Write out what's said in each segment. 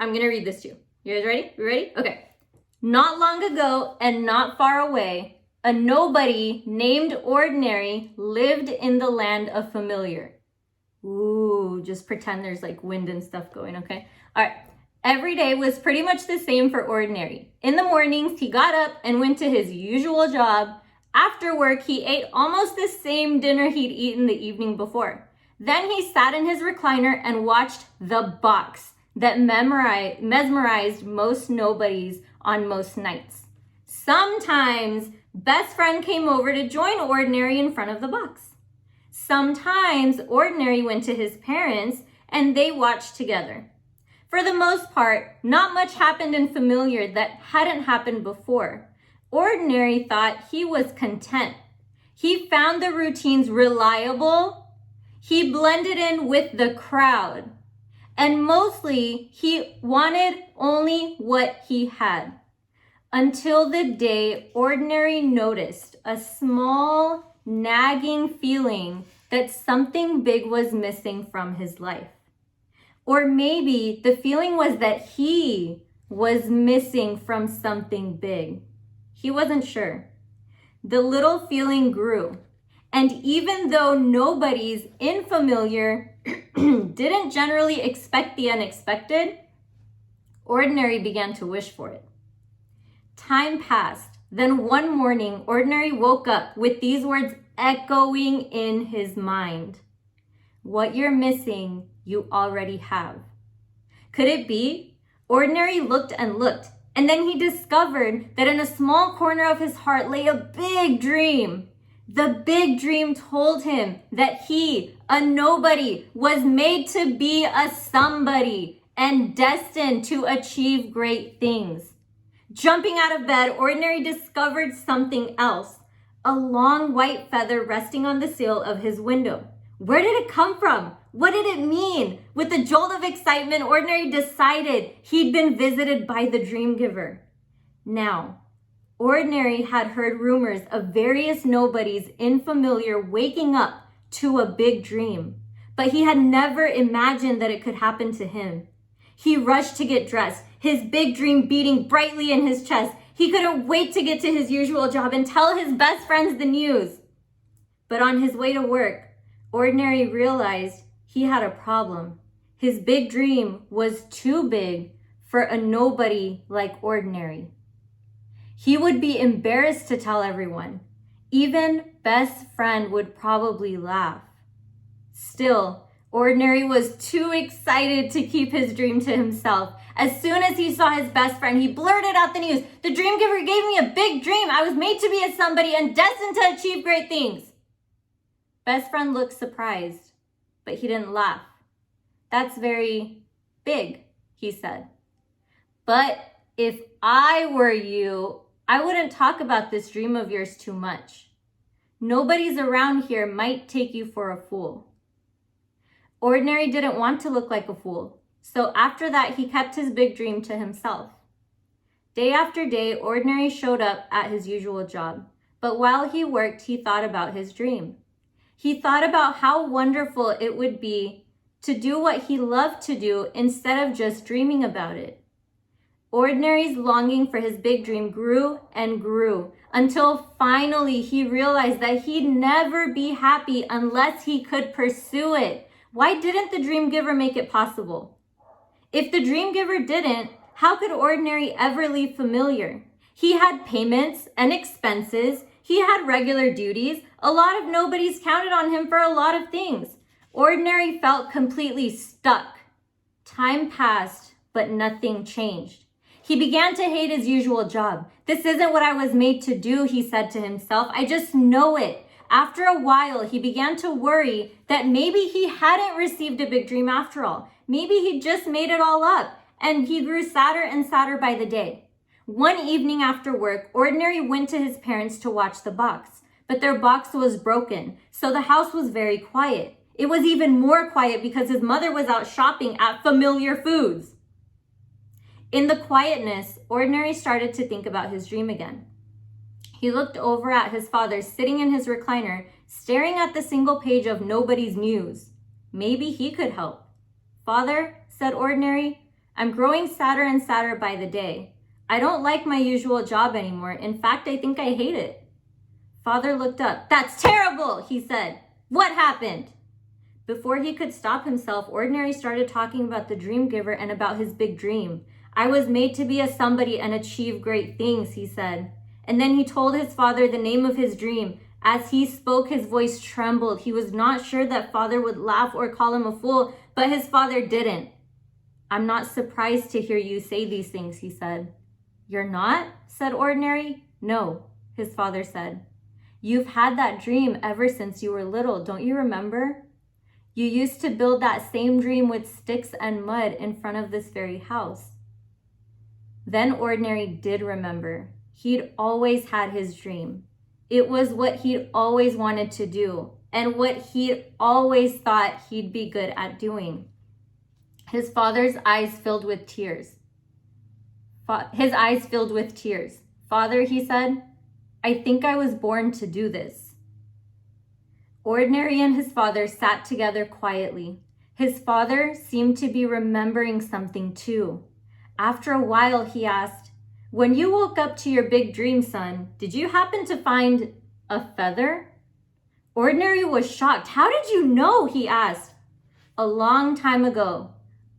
I'm going to read this to you. You guys ready? You ready? Okay. Not long ago and not far away, a nobody named Ordinary lived in the land of familiar. Ooh, just pretend there's like wind and stuff going, okay? All right. Every day was pretty much the same for Ordinary. In the mornings, he got up and went to his usual job. After work, he ate almost the same dinner he'd eaten the evening before. Then he sat in his recliner and watched The Box that mesmerized most nobodies on most nights. Sometimes, best friend came over to join Ordinary in front of the box. Sometimes, Ordinary went to his parents and they watched together. For the most part, not much happened in familiar that hadn't happened before. Ordinary thought he was content. He found the routines reliable. He blended in with the crowd. And mostly, he wanted only what he had. Until the day Ordinary noticed a small, nagging feeling that something big was missing from his life. Or maybe the feeling was that he was missing from something big. He wasn't sure. The little feeling grew. And even though nobodies in familiar didn't generally expect the unexpected, Ordinary began to wish for it. Time passed. Then one morning, Ordinary woke up with these words echoing in his mind. What you're missing, you already have. Could it be? Ordinary looked and looked, and then he discovered that in a small corner of his heart lay a big dream. The big dream told him that he, a nobody, was made to be a somebody and destined to achieve great things. Jumping out of bed, Ordinary discovered something else, a long white feather resting on the sill of his window. Where did it come from? What did it mean? With a jolt of excitement, Ordinary decided he'd been visited by the dream giver. Now, Ordinary had heard rumors of various nobodies in familiar waking up to a big dream, but he had never imagined that it could happen to him. He rushed to get dressed, his big dream beating brightly in his chest. He couldn't wait to get to his usual job and tell his best friends the news. But on his way to work, Ordinary realized he had a problem. His big dream was too big for a nobody like Ordinary. He would be embarrassed to tell everyone. Even best friend would probably laugh. Still, Ordinary was too excited to keep his dream to himself. As soon as he saw his best friend, he blurted out the news. The dream giver gave me a big dream. I was made to be a somebody and destined to achieve great things. Best friend looked surprised, but he didn't laugh. That's very big, he said. But if I were you, I wouldn't talk about this dream of yours too much. Nobody's around here might take you for a fool. Ordinary didn't want to look like a fool, so after that, he kept his big dream to himself. Day after day, Ordinary showed up at his usual job, but while he worked, he thought about his dream. He thought about how wonderful it would be to do what he loved to do instead of just dreaming about it. Ordinary's longing for his big dream grew and grew until finally he realized that he'd never be happy unless he could pursue it. Why didn't the dream giver make it possible? If the dream giver didn't, how could Ordinary ever leave familiar? He had payments and expenses. He had regular duties. A lot of nobodies counted on him for a lot of things. Ordinary felt completely stuck. Time passed, but nothing changed. He began to hate his usual job. This isn't what I was made to do, he said to himself. I just know it. After a while, he began to worry that maybe he hadn't received a big dream after all. Maybe he just made it all up, and he grew sadder and sadder by the day. One evening after work, Ordinary went to his parents to watch The Box, but their box was broken, so the house was very quiet. It was even more quiet because his mother was out shopping at Familiar Foods. In the quietness, Ordinary started to think about his dream again. He looked over at his father sitting in his recliner, staring at the single page of nobody's news. Maybe he could help. Father, said Ordinary, I'm growing sadder and sadder by the day. I don't like my usual job anymore. In fact, I think I hate it. Father looked up. That's terrible, he said. What happened? Before he could stop himself, Ordinary started talking about the dream giver and about his big dream. I was made to be a somebody and achieve great things, he said. And then he told his father the name of his dream. As he spoke, his voice trembled. He was not sure that Father would laugh or call him a fool, but his father didn't. I'm not surprised to hear you say these things, he said. You're not? Said Ordinary. No, his father said. You've had that dream ever since you were little, don't you remember? You used to build that same dream with sticks and mud in front of this very house. Then Ordinary did remember. He'd always had his dream. It was what he'd always wanted to do and what he'd always thought he'd be good at doing. His father's eyes filled with tears. Father, he said, I think I was born to do this. Ordinary and his father sat together quietly. His father seemed to be remembering something too. After a while, he asked, when you woke up to your big dream, son, did you happen to find a feather? Ordinary was shocked. How did you know? He asked. A long time ago,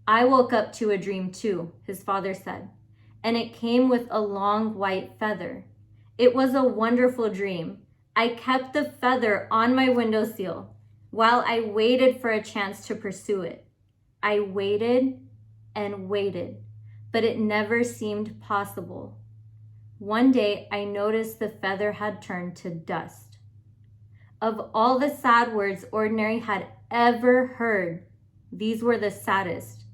I woke up to a dream too, his father said, and it came with a long white feather. It was a wonderful dream. I kept the feather on my windowsill while I waited for a chance to pursue it. I waited and waited, but it never seemed possible. One day, I noticed the feather had turned to dust. Of all the sad words Ordinary had ever heard, these were the saddest.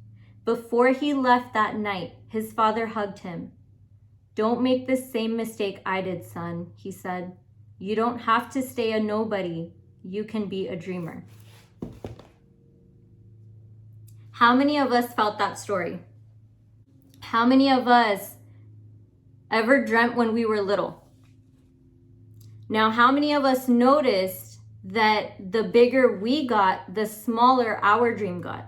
Before he left that night, his father hugged him. Don't make the same mistake I did, son, he said. You don't have to stay a nobody. You can be a dreamer. How many of us felt that story? How many of us ever dreamt when we were little? Now, how many of us noticed that the bigger we got, the smaller our dream got?